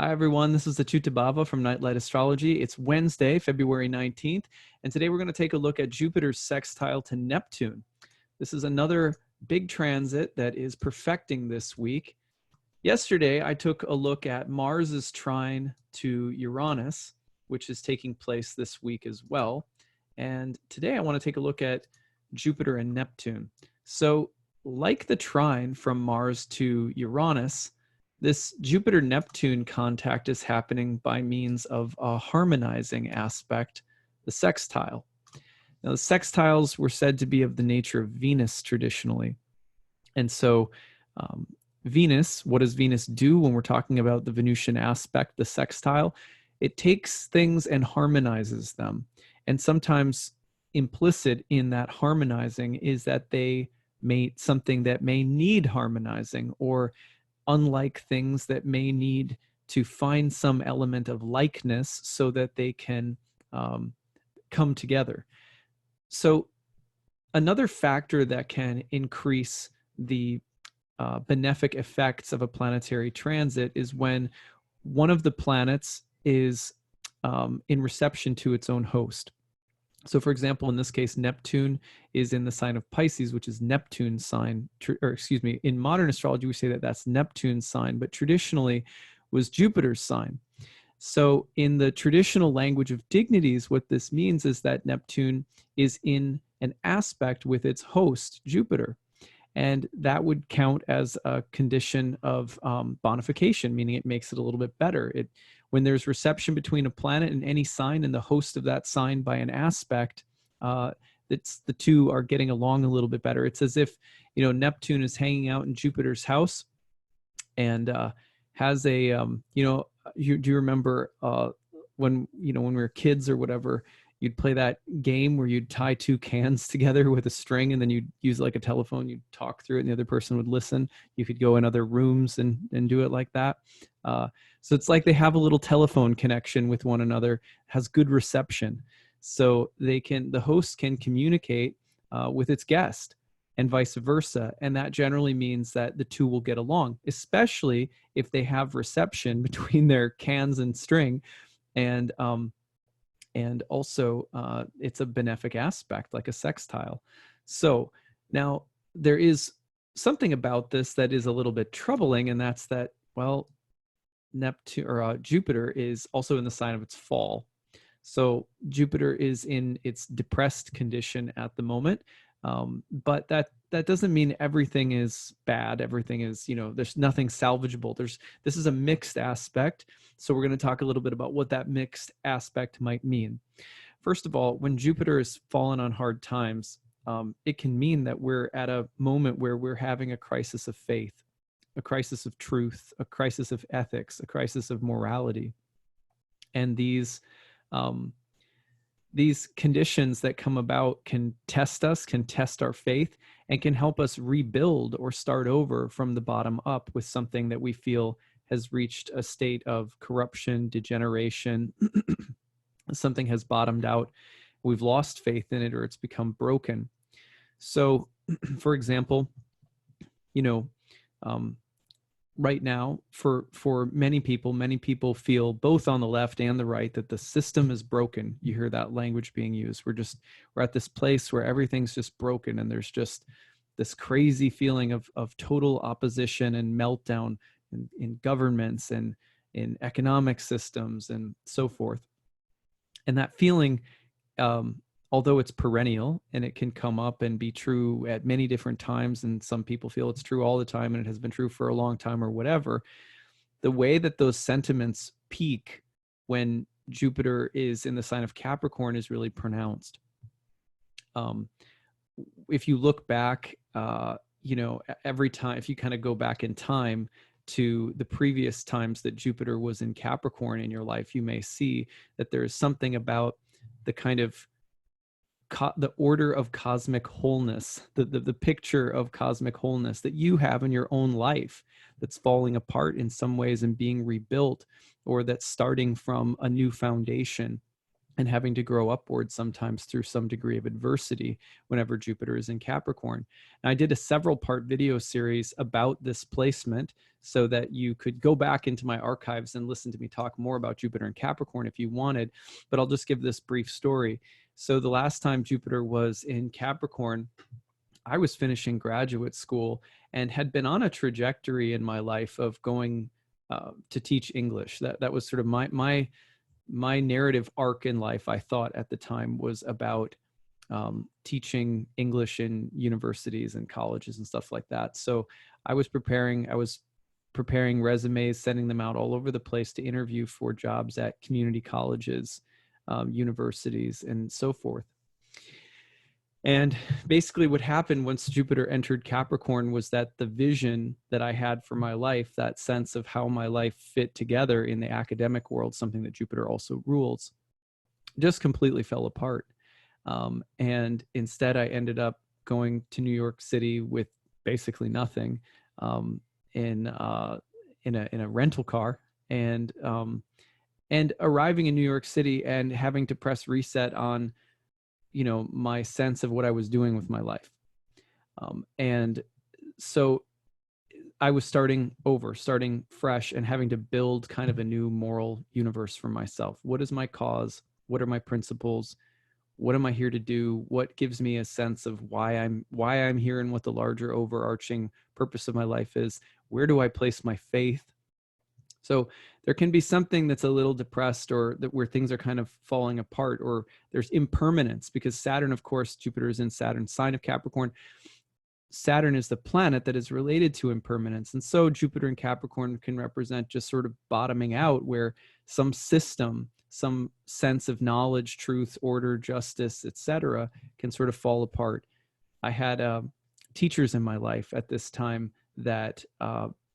Hi, everyone. This is acyuta-bhava from Nightlight Astrology. It's Wednesday, February 19th, and today we're going to take a look at Jupiter's sextile to Neptune. This is another big transit that is perfecting this week. Yesterday, I took a look at Mars's trine to Uranus, which is taking place this week as well. And today I want to take a look at Jupiter and Neptune. So, like the trine from Mars to Uranus, this Jupiter-Neptune contact is happening by means of a harmonizing aspect, the sextile. Now, the sextiles were said to be of the nature of Venus traditionally. And so Venus, what does Venus do when we're talking about the Venusian aspect, the sextile? It takes things and harmonizes them. And sometimes implicit in that harmonizing is that they mate something that may need harmonizing, or unlike things that may need to find some element of likeness so that they can come together. So another factor that can increase the benefic effects of a planetary transit is when one of the planets is in reception to its own host. So, for example, in this case, Neptune is in the sign of Pisces, which is Neptune's sign, or excuse me, in modern astrology, we say that that's Neptune's sign, but traditionally was Jupiter's sign. So in the traditional language of dignities, what this means is that Neptune is in an aspect with its host, Jupiter. And that would count as a condition of bonification, meaning it makes it a little bit better. When there's reception between a planet and any sign and the host of that sign by an aspect, the two are getting along a little bit better. It's as if, Neptune is hanging out in Jupiter's house and has a, do you remember when we were kids or whatever, you'd play that game where you'd tie two cans together with a string and then you'd use like a telephone, you'd talk through it and the other person would listen. You could go in other rooms and do it like that. So it's like they have a little telephone connection with one another, has good reception. So the host can communicate with its guest and vice versa. And that generally means that the two will get along, especially if they have reception between their cans and string. And also it's a benefic aspect, like a sextile. So now there is something about this that is a little bit troubling, and that's that, well, Neptune or Jupiter is also in the sign of its fall. So Jupiter is in its depressed condition at the moment, but that doesn't mean everything is bad. Everything is, there's nothing salvageable. This is a mixed aspect. So we're going to talk a little bit about what that mixed aspect might mean. First of all, when Jupiter is fallen on hard times, it can mean that we're at a moment where we're having a crisis of faith, a crisis of truth, a crisis of ethics, a crisis of morality. And these conditions that come about can test us, can test our faith, and can help us rebuild or start over from the bottom up with something that we feel has reached a state of corruption, degeneration. Something has bottomed out. We've lost faith in it, or it's become broken. So, for example, right now, for many people feel, both on the left and the right, that the system is broken. You hear that language being used. We're at this place where everything's just broken, and there's just this crazy feeling of total opposition and meltdown in governments and in economic systems and so forth. And that feeling, although it's perennial and it can come up and be true at many different times, and some people feel it's true all the time and it has been true for a long time or whatever, the way that those sentiments peak when Jupiter is in the sign of Capricorn is really pronounced. If you look back, every time, if you kind of go back in time to the previous times that Jupiter was in Capricorn in your life, you may see that there is something about the kind of the order of cosmic wholeness, the picture of cosmic wholeness that you have in your own life that's falling apart in some ways and being rebuilt, or that's starting from a new foundation. and having to grow upward sometimes through some degree of adversity whenever Jupiter is in Capricorn. And I did a several-part video series about this placement so that you could go back into my archives and listen to me talk more about Jupiter in Capricorn if you wanted, but I'll just give this brief story. So the last time Jupiter was in Capricorn, I was finishing graduate school and had been on a trajectory in my life of going to teach English. That was sort of my narrative arc in life. I thought at the time was about teaching English in universities and colleges and stuff like that. So I was preparing resumes, sending them out all over the place to interview for jobs at community colleges, universities, and so forth. And basically what happened once Jupiter entered Capricorn was that the vision that I had for my life, that sense of how my life fit together in the academic world, something that Jupiter also rules, just completely fell apart. And instead I ended up going to New York City with basically nothing, in a rental car, and arriving in New York City and having to press reset on my sense of what I was doing with my life. And so I was starting fresh and having to build kind of a new moral universe for myself. What is my cause? What are my principles? What am I here to do? What gives me a sense of why I'm here and what the larger overarching purpose of my life is? Where do I place my faith? So there can be something that's a little depressed, or where things are kind of falling apart, or there's impermanence, because Saturn, of course, Jupiter is in Saturn's sign of Capricorn. Saturn is the planet that is related to impermanence. And so Jupiter in Capricorn can represent just sort of bottoming out, where some system, some sense of knowledge, truth, order, justice, etc., can sort of fall apart. I had teachers in my life at this time that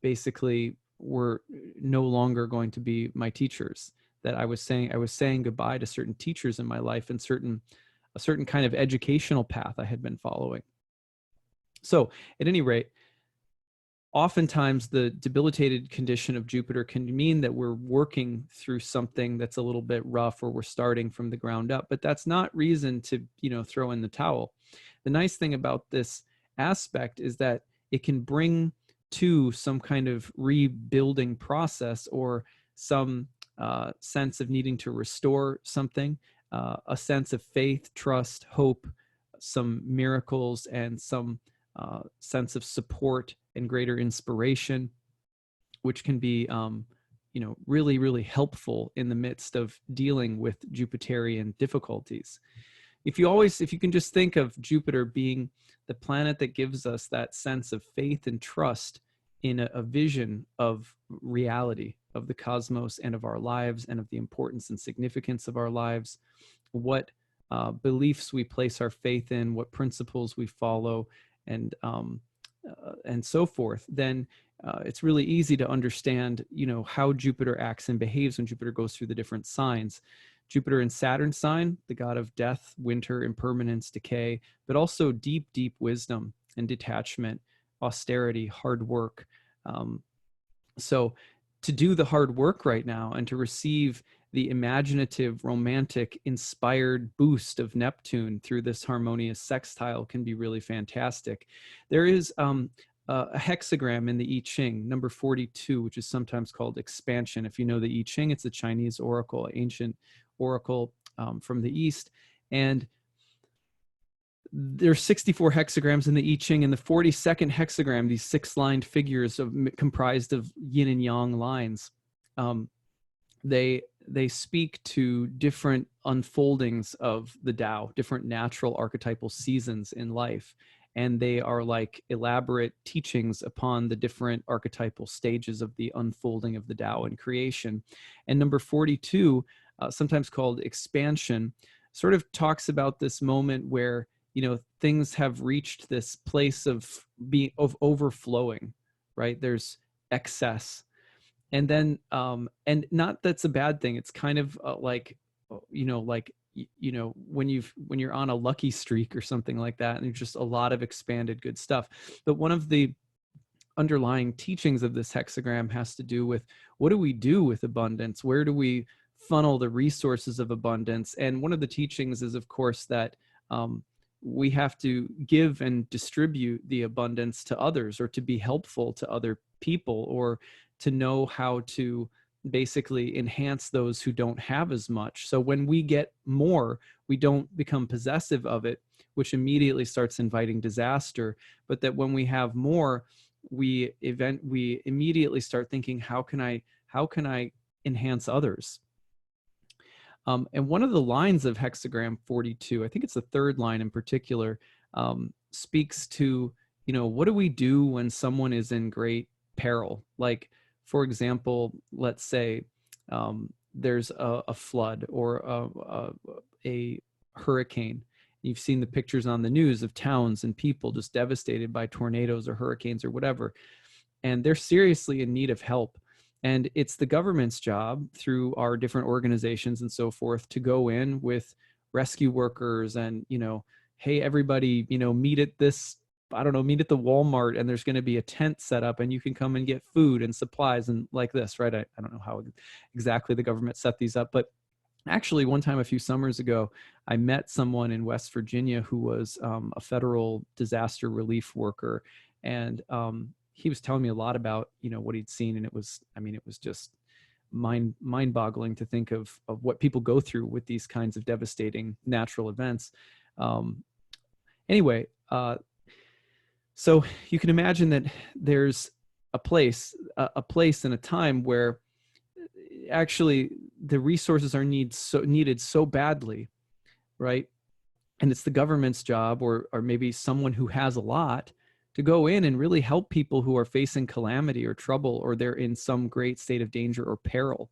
basically were no longer going to be my teachers. That I was saying goodbye to certain teachers in my life and a certain kind of educational path I had been following. So at any rate, oftentimes the debilitated condition of Jupiter can mean that we're working through something that's a little bit rough, or we're starting from the ground up, but that's not reason to, throw in the towel. The nice thing about this aspect is that it can bring to some kind of rebuilding process, or some sense of needing to restore something, a sense of faith, trust, hope, some miracles, and some sense of support and greater inspiration, which can be really, really helpful in the midst of dealing with Jupiterian difficulties. If you can just think of Jupiter being the planet that gives us that sense of faith and trust in a vision of reality, of the cosmos and of our lives, and of the importance and significance of our lives, what beliefs we place our faith in, what principles we follow, and so forth, then it's really easy to understand, how Jupiter acts and behaves when Jupiter goes through the different signs. Jupiter in Saturn sign, the god of death, winter, impermanence, decay, but also deep, deep wisdom and detachment, austerity, hard work. So to do the hard work right now and to receive the imaginative, romantic, inspired boost of Neptune through this harmonious sextile can be really fantastic. There is a hexagram in the I Ching, number 42, which is sometimes called expansion. If you know the I Ching, it's a Chinese oracle, ancient oracle from the East. And there's 64 hexagrams in the I Ching, and the 42nd hexagram, these 6-lined figures comprised of yin and yang lines, they speak to different unfoldings of the Tao, different natural archetypal seasons in life. And they are like elaborate teachings upon the different archetypal stages of the unfolding of the Tao in creation. And number 42, sometimes called expansion, sort of talks about this moment where, things have reached this place of overflowing, right? There's excess. And then, and not that's a bad thing. It's kind of when you're on a lucky streak or something like that, and there's just a lot of expanded good stuff. But one of the underlying teachings of this hexagram has to do with, what do we do with abundance? Where do we funnel the resources of abundance. And one of the teachings is, of course, that we have to give and distribute the abundance to others, or to be helpful to other people, or to know how to basically enhance those who don't have as much. So when we get more, we don't become possessive of it, which immediately starts inviting disaster. But that when we have more, we immediately start thinking, how can I enhance others? And one of the lines of hexagram 42, I think it's the third line in particular, speaks to, what do we do when someone is in great peril? Like, for example, let's say there's a flood or a hurricane. You've seen the pictures on the news of towns and people just devastated by tornadoes or hurricanes or whatever. And they're seriously in need of help. And it's the government's job, through our different organizations and so forth, to go in with rescue workers and, hey, everybody, meet at this, meet at the Walmart, and there's going to be a tent set up and you can come and get food and supplies and like this, right? I don't know how exactly the government set these up, but actually one time a few summers ago, I met someone in West Virginia who was a federal disaster relief worker. And he was telling me a lot about, what he'd seen. And it was just mind-boggling to think of what people go through with these kinds of devastating natural events. Anyway, so you can imagine that there's a place and a time where actually the resources are needed so badly, right? And it's the government's job, or maybe someone who has a lot, to go in and really help people who are facing calamity or trouble, or they're in some great state of danger or peril.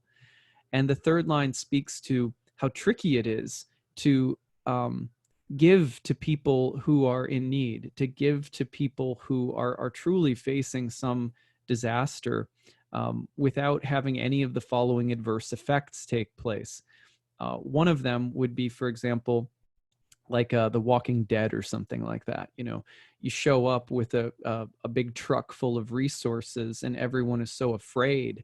And the third line speaks to how tricky it is to give to people who are in need, to give to people who are truly facing some disaster, without having any of the following adverse effects take place. One of them would be, for example, like The Walking Dead or something like that. You show up with a big truck full of resources and everyone is so afraid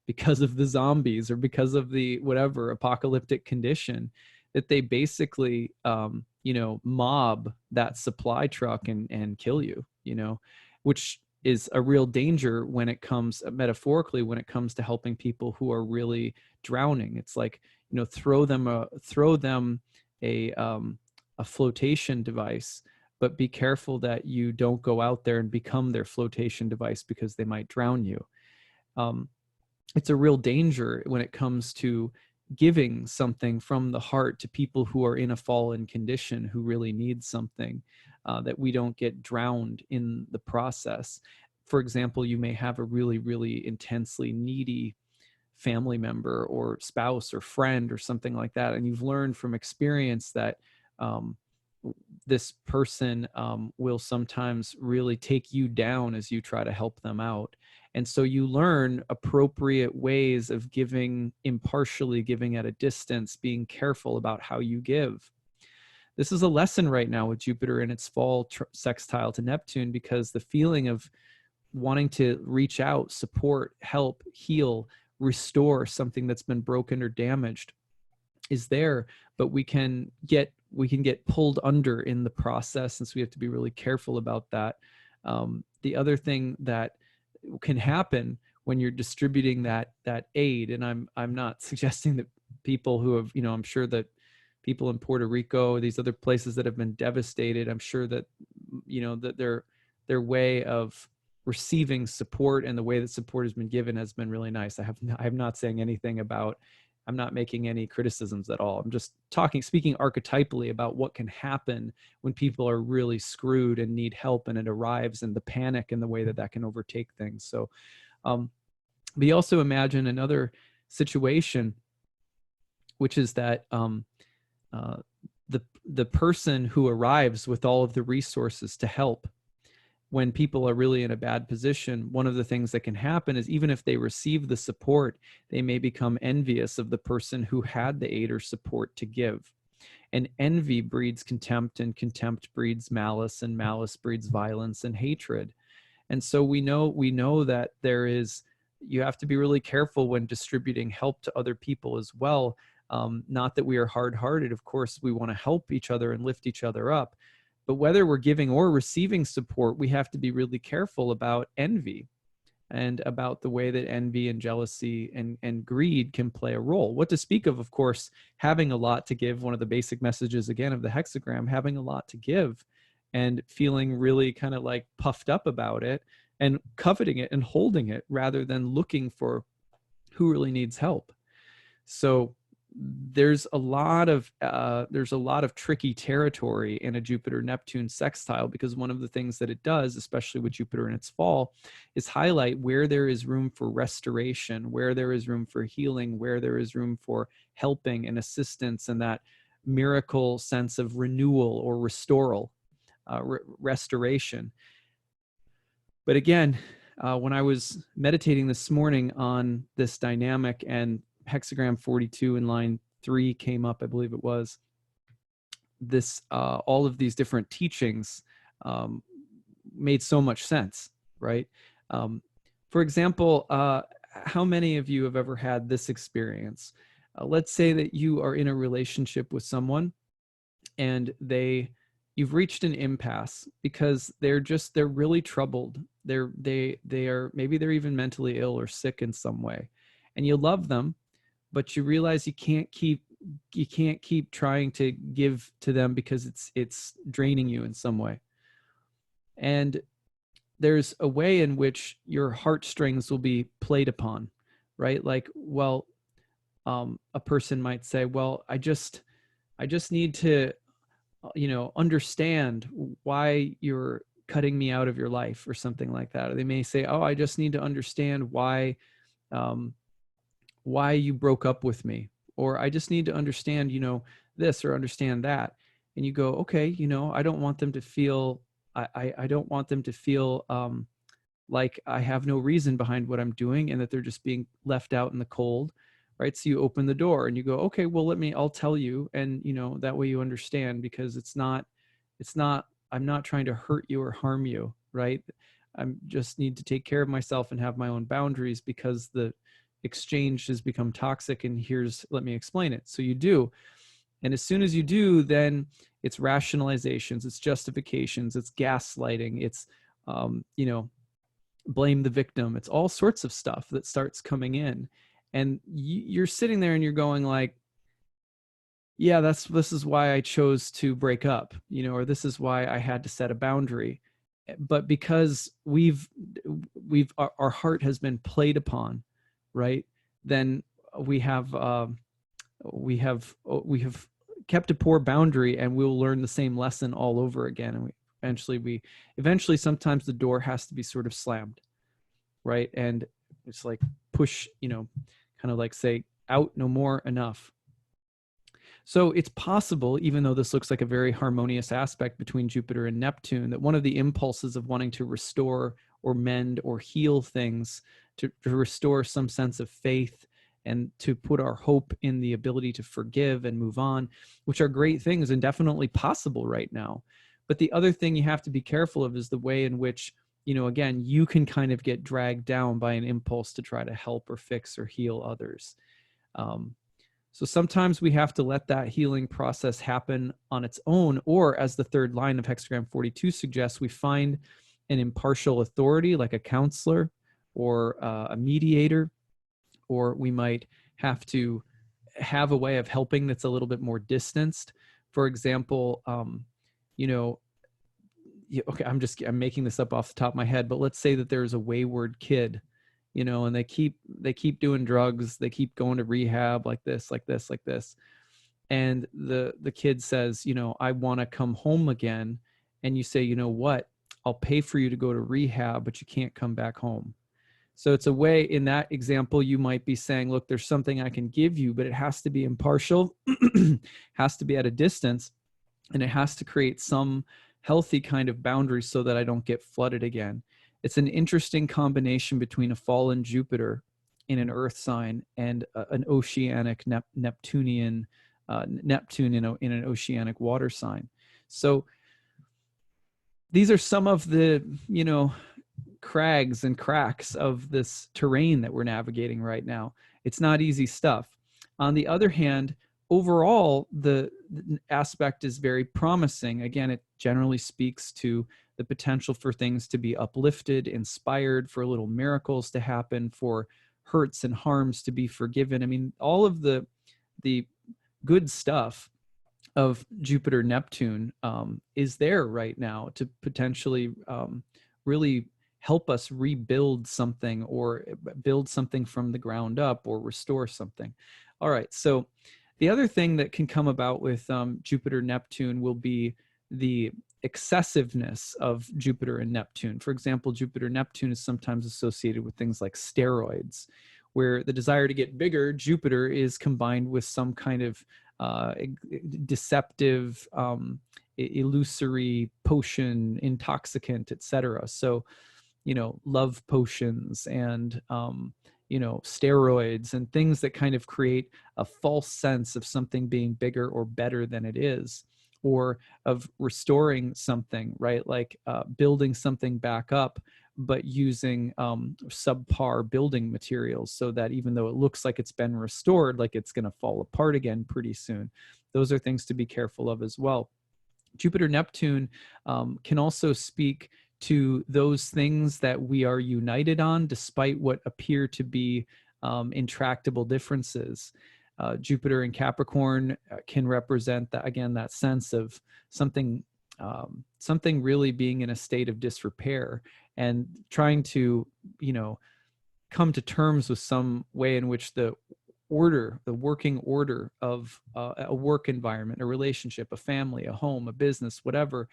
because of the zombies or because of the whatever apocalyptic condition, that they basically mob that supply truck and kill you, which is a real danger when it comes, metaphorically, when it comes to helping people who are really drowning. It's like, throw them a flotation device, but be careful that you don't go out there and become their flotation device, because they might drown you. It's a real danger when it comes to giving something from the heart to people who are in a fallen condition, who really need something, that we don't get drowned in the process. For example, you may have a really, really intensely needy family member or spouse or friend or something like that, and you've learned from experience that this person will sometimes really take you down as you try to help them out. And so you learn appropriate ways of giving, impartially giving at a distance, being careful about how you give. This is a lesson right now with Jupiter in its fall sextile to Neptune, because the feeling of wanting to reach out, support, help, heal, restore something that's been broken or damaged is there, but we can get pulled under in the process, and so we have to be really careful about that. The other thing that can happen when you're distributing that aid, and I'm not suggesting that people who have, I'm sure that people in Puerto Rico, these other places that have been devastated, I'm sure that, that their way of receiving support and the way that support has been given has been really nice. I'm not saying anything about, I'm not making any criticisms at all. I'm just speaking archetypally about what can happen when people are really screwed and need help, and it arrives, and the panic and the way that can overtake things. So we also imagine another situation, which is that the person who arrives with all of the resources to help, when people are really in a bad position, one of the things that can happen is, even if they receive the support, they may become envious of the person who had the aid or support to give. And envy breeds contempt, and contempt breeds malice, and malice breeds violence and hatred. And so we know that there is, you have to be really careful when distributing help to other people as well. Not that we are hard-hearted. Of course, we want to help each other and lift each other up. But whether we're giving or receiving support, we have to be really careful about envy and about the way that envy and jealousy and greed can play a role. What to speak of course, having a lot to give. One of the basic messages, again, of the hexagram, having a lot to give and feeling really kind of like puffed up about it and coveting it and holding it rather than looking for who really needs help. So there's a lot of tricky territory in a Jupiter-Neptune sextile, because one of the things that it does, especially with Jupiter in its fall, is highlight where there is room for restoration, where there is room for healing, where there is room for helping and assistance, and that miracle sense of renewal or restoration. But again, when I was meditating this morning on this dynamic and hexagram 42 in line 3 came up, I believe it was, this all of these different teachings made so much sense, right? For example, how many of you have ever had this experience? Let's say that you are in a relationship with someone and you've reached an impasse because they're really troubled. Maybe they're even mentally ill or sick in some way, and you love them, but you realize you can't keep trying to give to them because it's draining you in some way. And there's a way in which your heartstrings will be played upon, right? Like, well, a person might say, well, I just need to, understand why you're cutting me out of your life or something like that. Or they may say, oh, I just need to understand why you broke up with me, or I just need to understand, this or understand that. And you go, okay, I don't want them to feel, I don't want them to feel like I have no reason behind what I'm doing and that they're just being left out in the cold, right? So you open the door and you go, okay, well, I'll tell you. And, that way you understand, because I'm not trying to hurt you or harm you, right? I just need to take care of myself and have my own boundaries because the exchange has become toxic, and let me explain it. So you do. And as soon as you do, then it's rationalizations, it's justifications, it's gaslighting, it's, blame the victim. It's all sorts of stuff that starts coming in. And you're sitting there and you're going like, yeah, this is why I chose to break up, or this is why I had to set a boundary. But because our heart has been played upon, right? Then we have kept a poor boundary, and we'll learn the same lesson all over again. And eventually sometimes the door has to be sort of slammed, right? And it's like push, kind of like say, out, no more, enough. So it's possible, even though this looks like a very harmonious aspect between Jupiter and Neptune, that one of the impulses of wanting to restore or mend or heal things, to restore some sense of faith and to put our hope in the ability to forgive and move on, which are great things and definitely possible right now. But the other thing you have to be careful of is the way in which, again, you can kind of get dragged down by an impulse to try to help or fix or heal others. So sometimes we have to let that healing process happen on its own, or as the third line of hexagram 42 suggests, we find an impartial authority like a counselor or a mediator, or we might have to have a way of helping that's a little bit more distanced. For example, okay, I'm making this up off the top of my head, but let's say that there's a wayward kid, and they keep doing drugs, they keep going to rehab like this. And the kid says, I want to come home again. And you say, you know what, I'll pay for you to go to rehab, but you can't come back home. So it's a way, in that example, you might be saying, look, there's something I can give you, but it has to be impartial, has to be at a distance, and it has to create some healthy kind of boundaries so that I don't get flooded again. It's an interesting combination between a fallen Jupiter in an earth sign and an oceanic Neptunian Neptune in an oceanic water sign. So these are some of the, crags and cracks of this terrain that we're navigating right now. It's not easy stuff. On the other hand, overall, the aspect is very promising. Again, it generally speaks to the potential for things to be uplifted, inspired, for little miracles to happen, for hurts and harms to be forgiven. I mean, all of the good stuff of Jupiter Neptune is there right now to potentially really help us rebuild something, or build something from the ground up, or restore something. All right, so the other thing that can come about with Jupiter Neptune will be the excessiveness of Jupiter and Neptune. For example, Jupiter Neptune is sometimes associated with things like steroids, where the desire to get bigger, Jupiter is combined with some kind of deceptive, illusory potion, intoxicant, etc. So, love potions and, steroids and things that kind of create a false sense of something being bigger or better than it is, or of restoring something, right? Like building something back up, but using subpar building materials, so that even though it looks like it's been restored, like it's going to fall apart again pretty soon. Those are things to be careful of as well. Jupiter Neptune can also speak to those things that we are united on, despite what appear to be intractable differences. Jupiter in Capricorn can represent that, again, that sense of something really being in a state of disrepair, and trying to, come to terms with some way in which the working order of a work environment, a relationship, a family, a home, a business, whatever,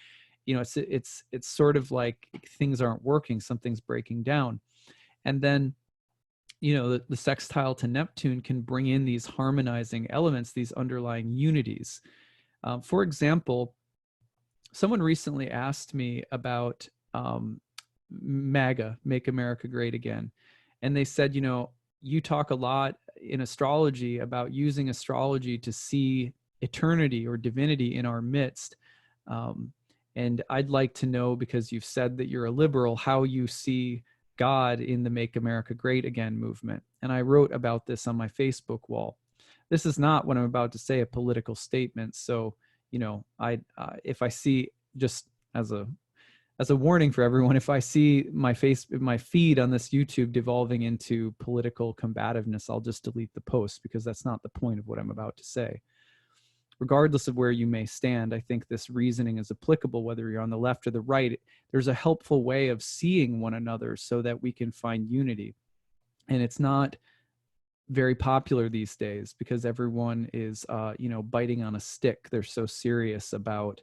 it's sort of like things aren't working, something's breaking down. And then, the sextile to Neptune can bring in these harmonizing elements, these underlying unities. For example, someone recently asked me about MAGA, Make America Great Again. And they said, you talk a lot in astrology about using astrology to see eternity or divinity in our midst. And I'd like to know, because you've said that you're a liberal, how you see God in the Make America Great Again movement. And I wrote about this on my Facebook wall. This is not what I'm about to say, a political statement. So, if I see, just as a warning for everyone, if I see my feed on this YouTube devolving into political combativeness, I'll just delete the post, because that's not the point of what I'm about to say. Regardless of where you may stand, I think this reasoning is applicable whether you're on the left or the right. There's a helpful way of seeing one another so that we can find unity. And it's not very popular these days, because everyone is, biting on a stick. They're so serious about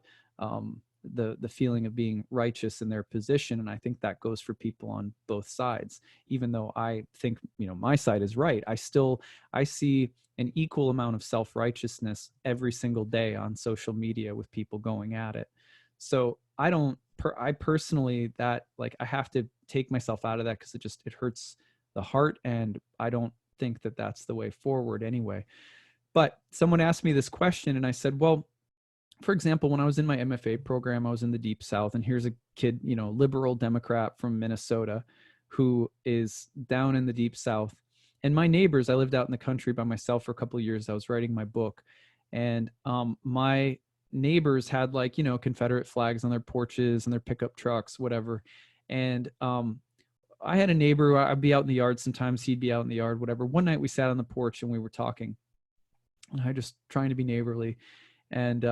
the feeling of being righteous in their position. And I think that goes for people on both sides. Even though I think, my side is right, I see an equal amount of self-righteousness every single day on social media with people going at it. So I personally, that, like, I have to take myself out of that, because it hurts the heart, and I don't think that that's the way forward anyway. But someone asked me this question, and I said, well, for example, when I was in my MFA program, I was in the Deep South, and here's a kid, liberal Democrat from Minnesota, who is down in the Deep South. And my neighbors, I lived out in the country by myself for a couple of years. I was writing my book, and my neighbors had, like, Confederate flags on their porches and their pickup trucks, whatever. And I had a neighbor, I'd be out in the yard sometimes, he'd be out in the yard, whatever. One night we sat on the porch and we were talking, and I just trying to be neighborly. And,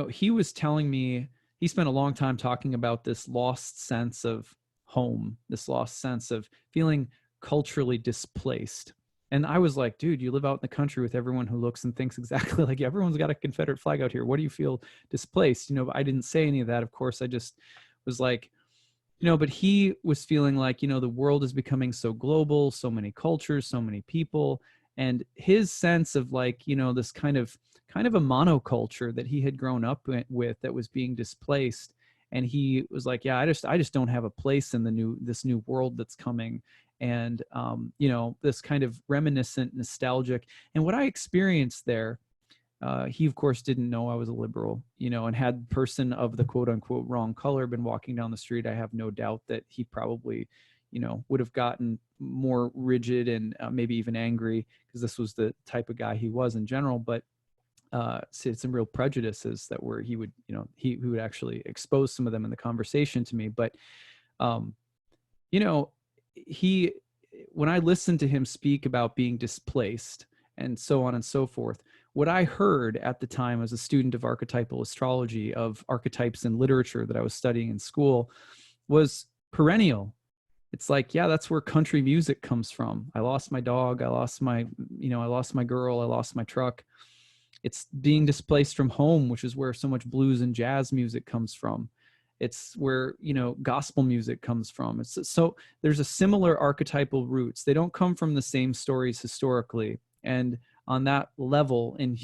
he was telling me, he spent a long time talking about this lost sense of home, this lost sense of feeling culturally displaced. And I was like, dude, you live out in the country with everyone who looks and thinks exactly like you. Everyone's got a Confederate flag out here. What do you feel displaced? But I didn't say any of that. Of course, I just was like, but he was feeling like, the world is becoming so global, so many cultures, so many people. And his sense of, like, this kind of a monoculture that he had grown up with that was being displaced. And he was like, yeah, I just don't have a place in this new world that's coming. And, this kind of reminiscent, nostalgic. And what I experienced there He, of course, didn't know I was a liberal, and had the person of the quote unquote wrong color been walking down the street, I have no doubt that he probably, would have gotten more rigid and maybe even angry, because this was the type of guy he was in general. But some real prejudices that were, he would, he would actually expose some of them in the conversation to me. But, you know, he, when I listened to him speak about being displaced and so on and so forth, what I heard at the time as a student of archetypal astrology, of archetypes in literature that I was studying in school, was perennial. It's like, yeah, that's where country music comes from. I lost my dog. I lost my, I lost my girl. I lost my truck. It's being displaced from home, which is where so much blues and jazz music comes from. It's where, gospel music comes from. So there's a similar archetypal roots. They don't come from the same stories historically. And on that level, in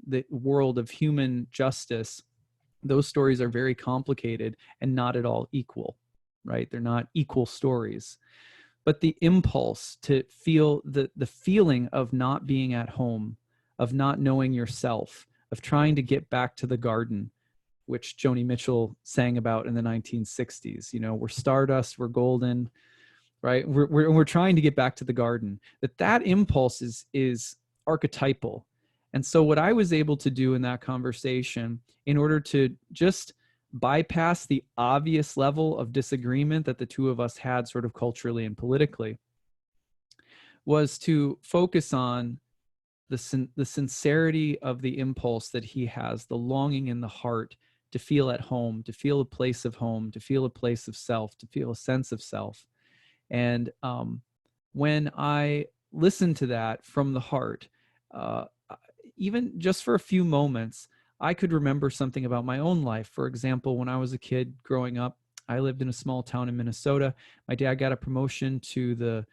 the world of human justice, those stories are very complicated and not at all equal, right? They're not equal stories. But the impulse to feel the feeling of not being at home, of not knowing yourself, of trying to get back to the garden, which Joni Mitchell sang about in the 1960s. We're stardust, we're golden, right? We're trying to get back to the garden. That impulse is archetypal. And so what I was able to do in that conversation, in order to just bypass the obvious level of disagreement that the two of us had sort of culturally and politically, was to focus on the sincerity of the impulse that he has, the longing in the heart to feel at home, to feel a place of home, to feel a place of self, to feel a sense of self. And when I listened to that from the heart, even just for a few moments, I could remember something about my own life. For example, when I was a kid growing up, I lived in a small town in Minnesota. My dad got a promotion to the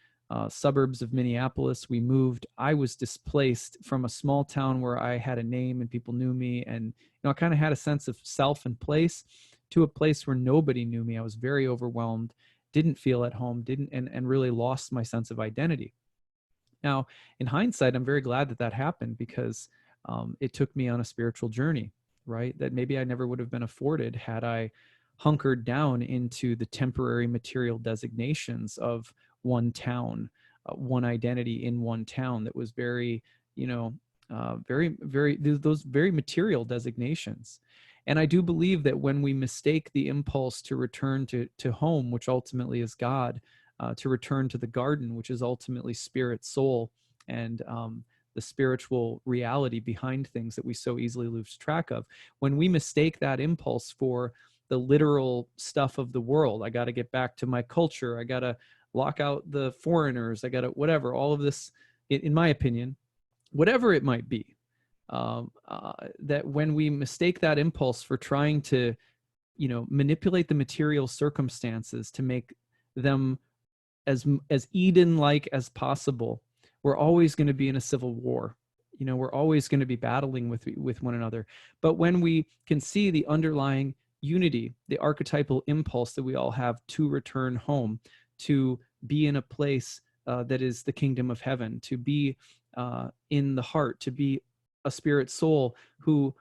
suburbs of Minneapolis. We moved. I was displaced from a small town where I had a name and people knew me, and I kind of had a sense of self and place, to a place where nobody knew me. I was very overwhelmed, didn't feel at home, and really lost my sense of identity. Now, in hindsight, I'm very glad that happened, because it took me on a spiritual journey, right? That maybe I never would have been afforded had I hunkered down into the temporary material designations of one town, one identity in one town that was very, those very material designations. And I do believe that when we mistake the impulse to return to home, which ultimately is God, to return to the garden, which is ultimately spirit, soul, and the spiritual reality behind things that we so easily lose track of, when we mistake that impulse for the literal stuff of the world, I got to get back to my culture, I got to lock out the foreigners, I got to whatever, all of this, in my opinion, whatever it might be, that when we mistake that impulse for trying to, manipulate the material circumstances to make them as Eden-like as possible, we're always going to be in a civil war. We're always going to be battling with one another. But when we can see the underlying unity, the archetypal impulse that we all have to return home, to be in a place that is the kingdom of heaven, to be in the heart, to be a spirit soul who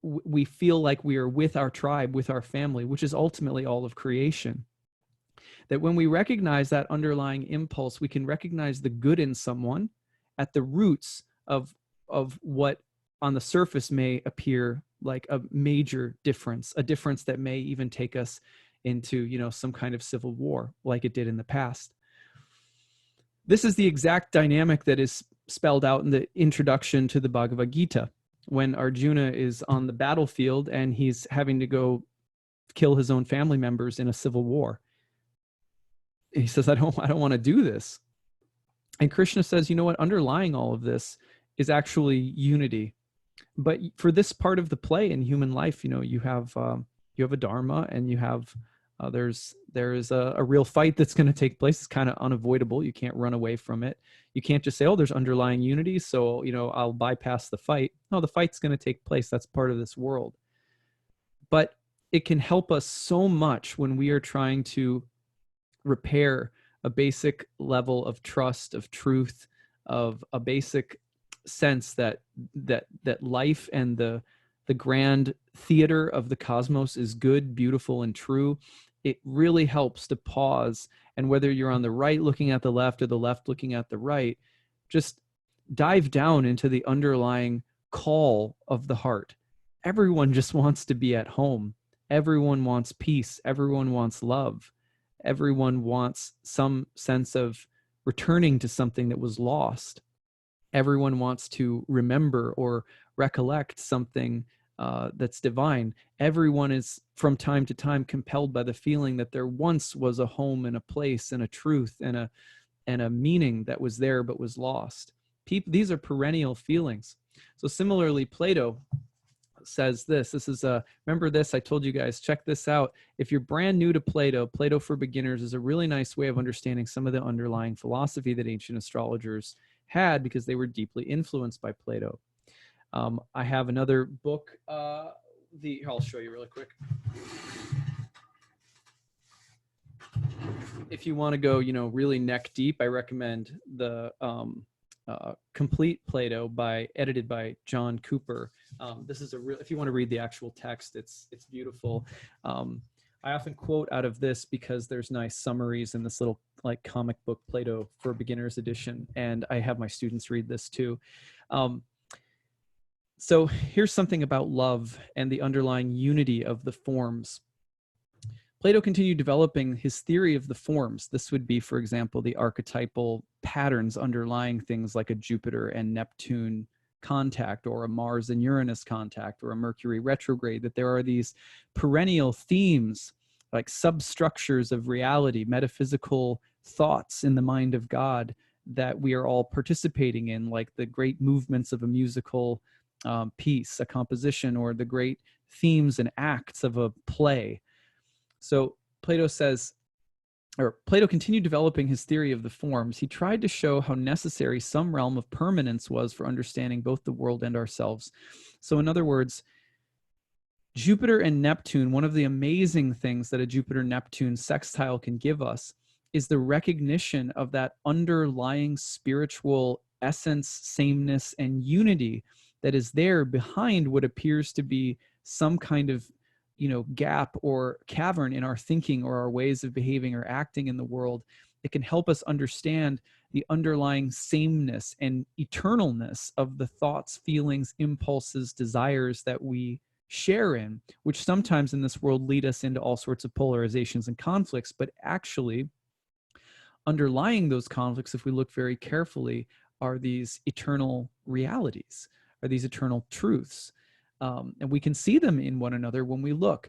we feel like we are with our tribe, with our family, which is ultimately all of creation. That when we recognize that underlying impulse, we can recognize the good in someone at the roots of what on the surface may appear like a major difference, a difference that may even take us into, some kind of civil war like it did in the past. This is the exact dynamic that is spelled out in the introduction to the Bhagavad Gita, when Arjuna is on the battlefield and he's having to go kill his own family members in a civil war. He says, I don't want to do this. And Krishna says, you know what, underlying all of this is actually unity. But for this part of the play in human life, you have a dharma, and you have there is a real fight that's going to take place. It's kind of unavoidable. You can't run away from it. You can't just say, oh, there's underlying unity, so I'll bypass the fight. No, the fight's going to take place. That's part of this world. But it can help us so much when we are trying to repair a basic level of trust, of truth, of a basic sense that life and the grand theater of the cosmos is good, beautiful, and true, it really helps to pause. And whether you're on the right looking at the left or the left looking at the right, just dive down into the underlying call of the heart. Everyone just wants to be at home. Everyone wants peace. Everyone wants love. Everyone wants some sense of returning to something that was lost. Everyone wants to remember or recollect something that's divine. Everyone is from time to time compelled by the feeling that there once was a home and a place and a truth and a meaning that was there but was lost. These are perennial feelings. So similarly, Plato says this is remember this, I told you guys, check this out. If you're brand new to Plato for Beginners is a really nice way of understanding some of the underlying philosophy that ancient astrologers had, because they were deeply influenced by Plato. I have another book, I'll show you really quick. If you want to go, really neck deep, I recommend the Complete Plato edited by John Cooper. This is if you want to read the actual text, it's beautiful. I often quote out of this because there's nice summaries in this little like comic book Plato for Beginners edition, and I have my students read this too. So here's something about love and the underlying unity of the forms. Plato continued developing his theory of the forms. This would be, for example, the archetypal patterns underlying things like a Jupiter and Neptune contact, or a Mars and Uranus contact, or a Mercury retrograde, that there are these perennial themes, like substructures of reality, metaphysical thoughts in the mind of God that we are all participating in, like the great movements of a musical piece, a composition, or the great themes and acts of a play. So Plato continued developing his theory of the forms. He tried to show how necessary some realm of permanence was for understanding both the world and ourselves. So in other words, Jupiter and Neptune, one of the amazing things that a Jupiter-Neptune sextile can give us is the recognition of that underlying spiritual essence, sameness, and unity that is there behind what appears to be some kind of gap or cavern in our thinking or our ways of behaving or acting in the world. It can help us understand the underlying sameness and eternalness of the thoughts, feelings, impulses, desires that we share in, which sometimes in this world lead us into all sorts of polarizations and conflicts, but actually underlying those conflicts, if we look very carefully, are these eternal realities, are these eternal truths. And we can see them in one another when we look.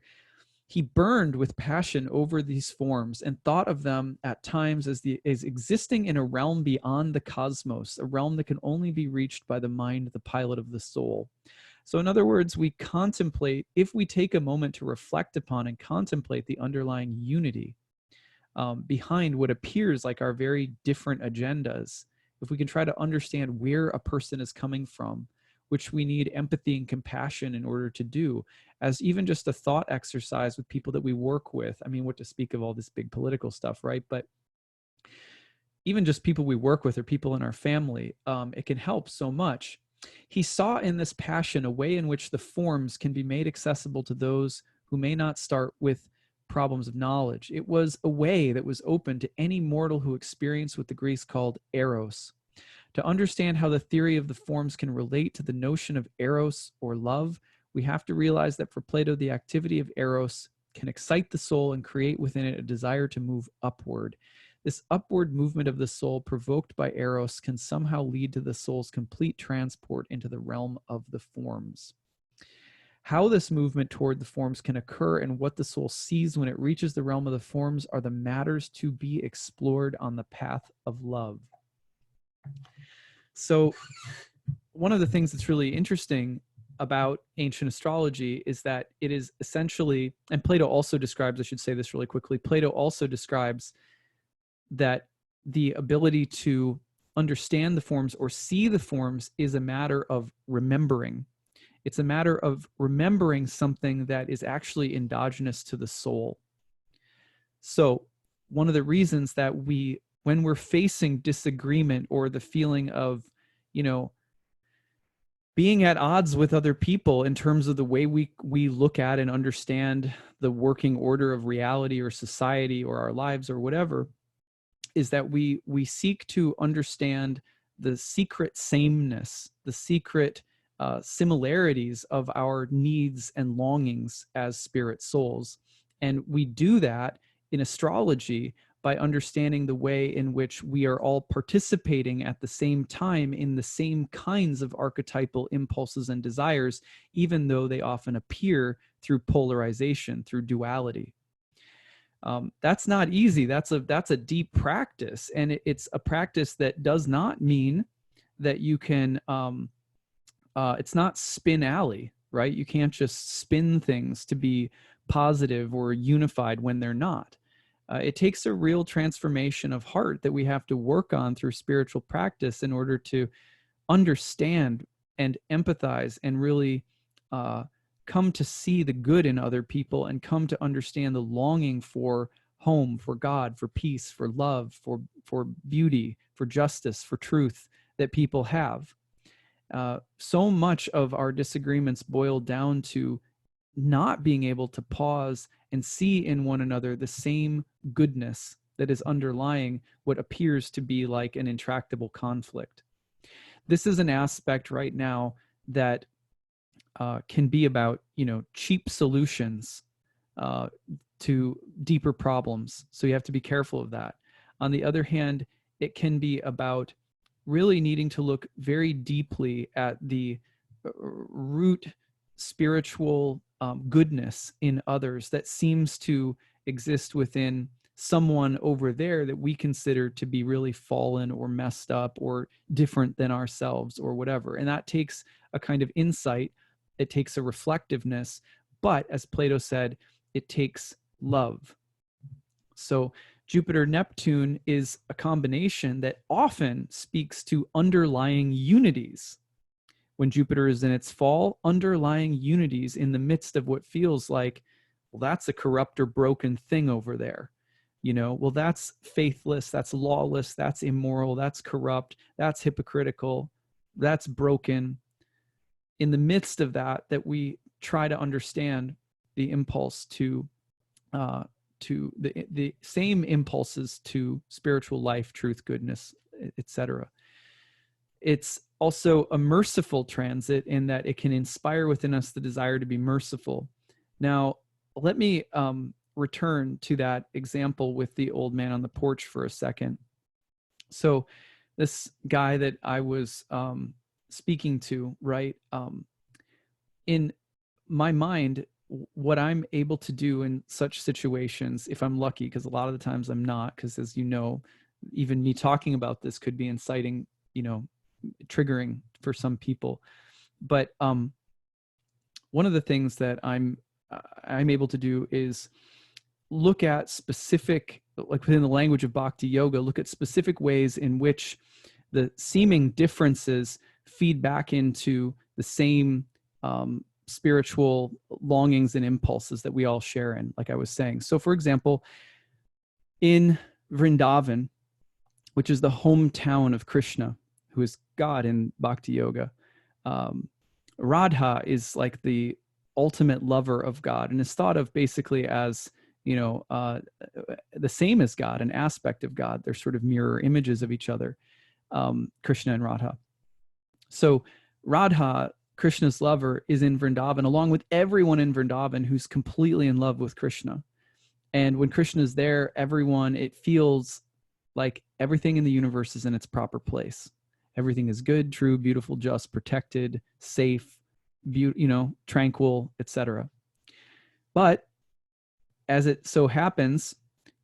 He burned with passion over these forms and thought of them at times as existing in a realm beyond the cosmos, a realm that can only be reached by the mind, the pilot of the soul. So in other words, we contemplate, if we take a moment to reflect upon and contemplate the underlying unity behind what appears like our very different agendas, if we can try to understand where a person is coming from, which we need empathy and compassion in order to do, as even just a thought exercise with people that we work with. I mean, what to speak of all this big political stuff, right? But even just people we work with or people in our family, it can help so much. He saw in this passion a way in which the forms can be made accessible to those who may not start with problems of knowledge. It was a way that was open to any mortal who experienced what the Greeks called eros. To understand how the theory of the forms can relate to the notion of eros or love, we have to realize that for Plato, the activity of eros can excite the soul and create within it a desire to move upward. This upward movement of the soul provoked by eros can somehow lead to the soul's complete transport into the realm of the forms. How this movement toward the forms can occur and what the soul sees when it reaches the realm of the forms are the matters to be explored on the path of love. So one of the things that's really interesting about ancient astrology is that it is essentially, and Plato also describes, I should say this really quickly, Plato also describes that the ability to understand the forms or see the forms is a matter of remembering. It's a matter of remembering something that is actually endogenous to the soul. So one of the reasons that when we're facing disagreement or the feeling of, being at odds with other people in terms of the way we look at and understand the working order of reality or society or our lives or whatever, is that we seek to understand the secret sameness, the secret similarities of our needs and longings as spirit souls. And we do that in astrology by understanding the way in which we are all participating at the same time in the same kinds of archetypal impulses and desires, even though they often appear through polarization, through duality. That's not easy. That's a deep practice, and it's a practice that does not mean that you can. It's not spin alley, right? You can't just spin things to be positive or unified when they're not. It takes a real transformation of heart that we have to work on through spiritual practice in order to understand and empathize and really come to see the good in other people and come to understand the longing for home, for God, for peace, for love, for beauty, for justice, for truth that people have. So much of our disagreements boil down to not being able to pause and see in one another the same goodness that is underlying what appears to be like an intractable conflict. This is an aspect right now that can be about, cheap solutions to deeper problems. So you have to be careful of that. On the other hand, it can be about really needing to look very deeply at the root spiritual goodness in others that seems to exist within someone over there that we consider to be really fallen or messed up or different than ourselves or whatever. And that takes a kind of insight. It takes a reflectiveness, but as Plato said, it takes love. So Jupiter Neptune is a combination that often speaks to underlying unities. When Jupiter is in its fall, underlying unities in the midst of what feels like, well, that's a corrupt or broken thing over there. Well, that's faithless, that's lawless, that's immoral, that's corrupt, that's hypocritical, that's broken. In the midst of that we try to understand the impulse to the same impulses to spiritual life, truth, goodness, etc. It's also a merciful transit in that it can inspire within us the desire to be merciful. Now, let me return to that example with the old man on the porch for a second. So this guy that I was speaking to, right, in my mind, what I'm able to do in such situations, if I'm lucky, because a lot of the times I'm not, because as you know, even me talking about this could be inciting, triggering for some people. But one of the things that I'm able to do is look at specific, like within the language of Bhakti Yoga, look at specific ways in which the seeming differences feed back into the same spiritual longings and impulses that we all share in, like I was saying. So for example, in Vrindavan, which is the hometown of Krishna, who is God in Bhakti Yoga, Radha is like the ultimate lover of God and is thought of basically as, the same as God, an aspect of God. They're sort of mirror images of each other, Krishna and Radha. So Radha, Krishna's lover, is in Vrindavan, along with everyone in Vrindavan who's completely in love with Krishna. And when Krishna is there, it feels like everything in the universe is in its proper place. Everything is good, true, beautiful, just, protected, safe, tranquil, etc. But as it so happens,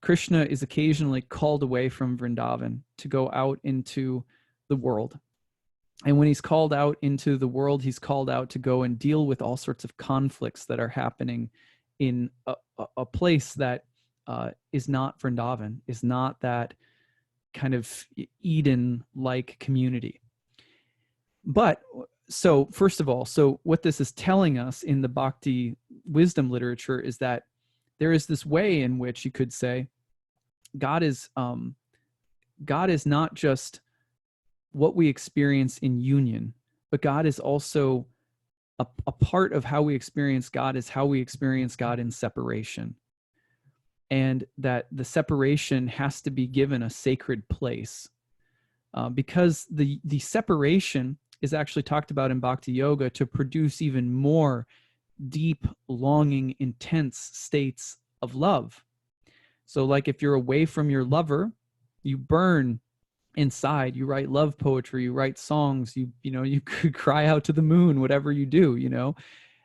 Krishna is occasionally called away from Vrindavan to go out into the world. And when he's called out into the world, he's called out to go and deal with all sorts of conflicts that are happening in a place that is not Vrindavan, is not that kind of Eden-like community. But so first of all, so what this is telling us in the Bhakti wisdom literature is that there is this way in which you could say God is not just what we experience in union, but God is also a part of how we experience God is how we experience God in separation. And that the separation has to be given a sacred place, because the separation is actually talked about in Bhakti Yoga to produce even more deep, longing, intense states of love. So like if you're away from your lover, you burn inside, you write love poetry, you write songs, you could cry out to the moon, whatever you do,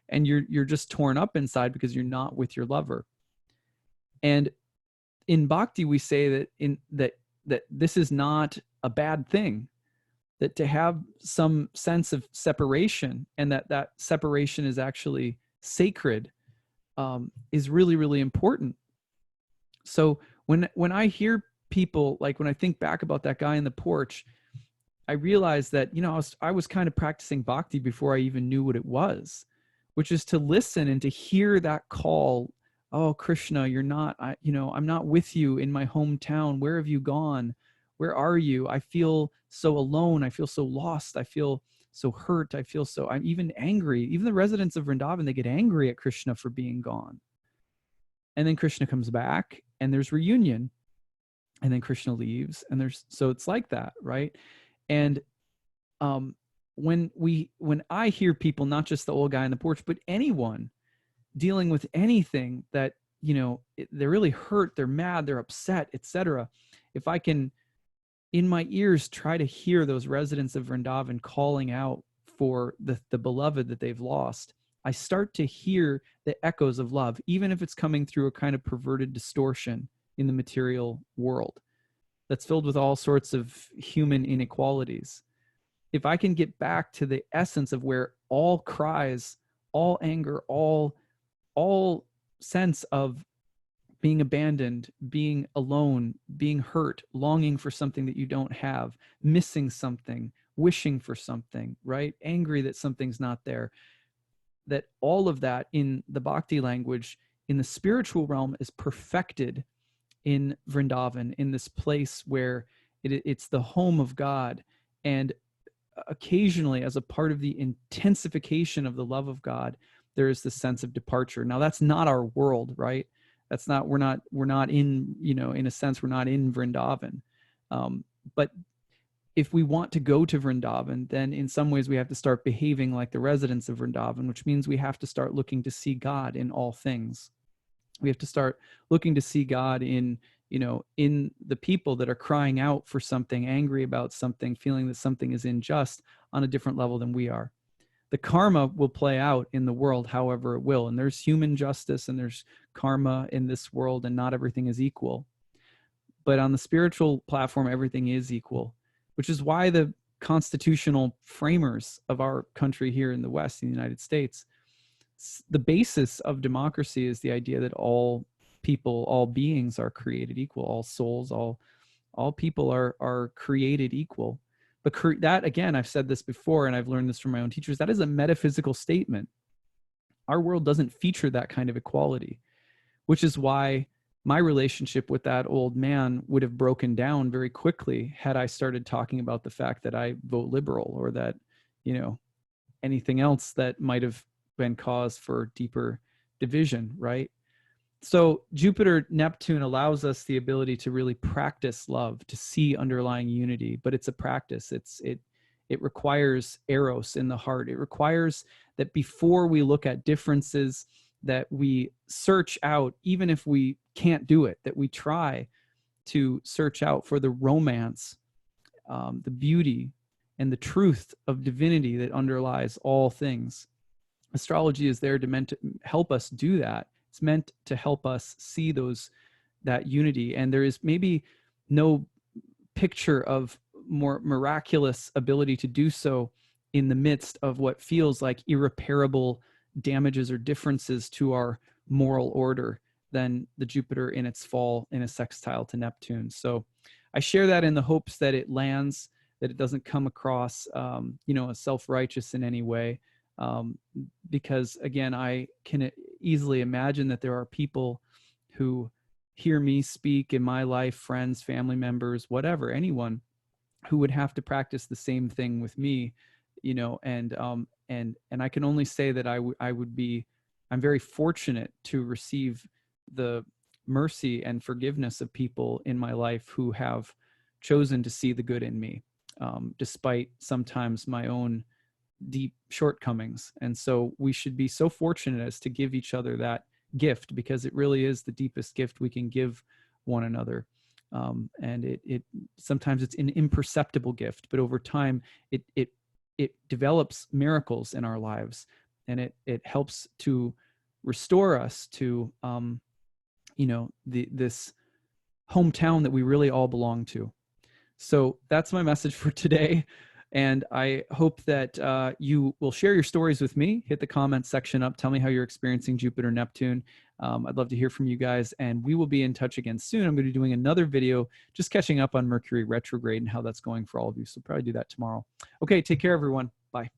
and you're just torn up inside because you're not with your lover. And in bhakti we say that this is not a bad thing, that to have some sense of separation, and that separation is actually sacred, is really, really important. So when I hear people, like when I think back about that guy in the porch, I realized that, I was kind of practicing bhakti before I even knew what it was, which is to listen and to hear that call. Oh, Krishna, you're not, I'm not with you in my hometown. Where have you gone? Where are you? I feel so alone. I feel so lost. I feel so hurt. I'm even angry. Even the residents of Vrindavan, they get angry at Krishna for being gone. And then Krishna comes back and there's reunion. And then Krishna leaves, and so it's like that, right? And when I hear people, not just the old guy on the porch, but anyone dealing with anything that, they're really hurt, they're mad, they're upset, etc. If I can, in my ears, try to hear those residents of Vrindavan calling out for the beloved that they've lost, I start to hear the echoes of love, even if it's coming through a kind of perverted distortion in the material world that's filled with all sorts of human inequalities. If I can get back to the essence of where all cries, all anger, all sense of being abandoned, being alone, being hurt, longing for something that you don't have, missing something, wishing for something, right? Angry that something's not there, that all of that in the bhakti language, in the spiritual realm, is perfected in Vrindavan, in this place where it's the home of God. And occasionally, as a part of the intensification of the love of God, there is this sense of departure. Now, that's not our world, right? That's not, we're not in, in a sense, we're not in Vrindavan. But if we want to go to Vrindavan, then in some ways we have to start behaving like the residents of Vrindavan, which means we have to start looking to see God in all things. We have to start looking to see God in the people that are crying out for something, angry about something, feeling that something is unjust on a different level than we are. The karma will play out in the world however it will. And there's human justice and there's karma in this world, and not everything is equal. But on the spiritual platform, everything is equal, which is why the constitutional framers of our country here in the West, in the United States, the basis of democracy is the idea that all people, all beings are created equal, all souls, all people are created equal. But that, again, I've said this before, and I've learned this from my own teachers, that is a metaphysical statement. Our world doesn't feature that kind of equality, which is why my relationship with that old man would have broken down very quickly had I started talking about the fact that I vote liberal, or that, anything else that might have been cause for deeper division, right? So Jupiter Neptune allows us the ability to really practice love, to see underlying unity, but it's a practice. It requires eros in the heart. It requires that before we look at differences, that we search out, even if we can't do it, that we try to search out for the romance, the beauty, and the truth of divinity that underlies all things. Astrology is there meant to help us do that. It's meant to help us see that unity. And there is maybe no picture of more miraculous ability to do so in the midst of what feels like irreparable damages or differences to our moral order than the Jupiter in its fall in a sextile to Neptune. So I share that in the hopes that it lands, that it doesn't come across, as self-righteous in any way. Because again, I can easily imagine that there are people who hear me speak in my life, friends, family members, whatever, anyone who would have to practice the same thing with me you know, and I can only say that I'm very fortunate to receive the mercy and forgiveness of people in my life who have chosen to see the good in me, despite sometimes my own deep shortcomings. And so we should be so fortunate as to give each other that gift, because it really is the deepest gift we can give one another. And it sometimes it's an imperceptible gift, but over time it develops miracles in our lives, and it helps to restore us to you know, this hometown that we really all belong to. So that's my message for today. And I hope that you will share your stories with me. Hit the comments section up. Tell me how you're experiencing Jupiter, Neptune. I'd love to hear from you guys, and we will be in touch again soon. I'm going to be doing another video just catching up on Mercury retrograde and how that's going for all of you. So probably do that tomorrow. Okay, take care, everyone. Bye.